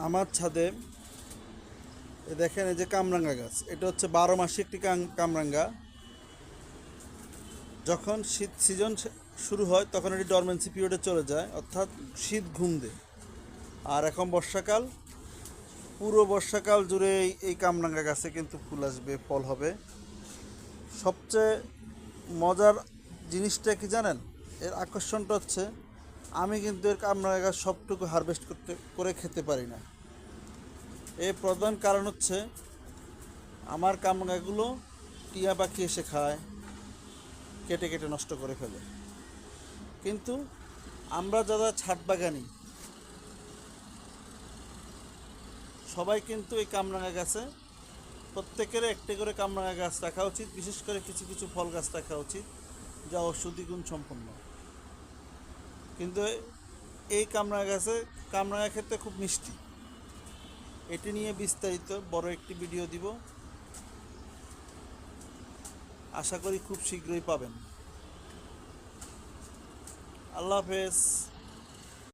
আমার ছাদে দেখেন এই যে কামরাঙ্গা গাছ, এটা হচ্ছে 12 মাসি একটি কামরাঙ্গা। যখন শীত সিজন শুরু হয় তখন এটি ডরমেন্সি পিরিয়ডে চলে যায়, অর্থাৎ শীত ঘুম দেয়। আর এখন বর্ষাকাল, পুরো বর্ষাকাল জুড়ে এই কামরাঙ্গা গাছে কিন্তু ফুল আসবে, ফল হবে। সবচেয়ে মজার জিনিসটা কি জানেন? এর আকর্ষণটা হচ্ছে আমি কিন্তু এর কামরাঙ্গা গাছ সবটুকু হারভেস্ট করে খেতে পারি না। এর প্রধান কারণ হচ্ছে আমার কামরাঙ্গাগুলো টিয়া পাখি এসে খায়, কেটে কেটে নষ্ট করে ফেলে। কিন্তু আমরা যারা ছাদ বাগানি সবাই কিন্তু এই কামরাঙা গাছে প্রত্যেকের একটি করে কামরাঙা গাছ রাখা উচিত, বিশেষ করে কিছু কিছু ফল গাছ রাখা উচিত যা ঔষধি গুণ সম্পন্ন। কিন্তু এই কামরাঙা খেতে খুব মিষ্টি। এটি নিয়ে বিস্তারিত বড় একটি ভিডিও দিব, আশা করি খুব শীঘ্রই পাবেন। আল্লাহ হাফেজ।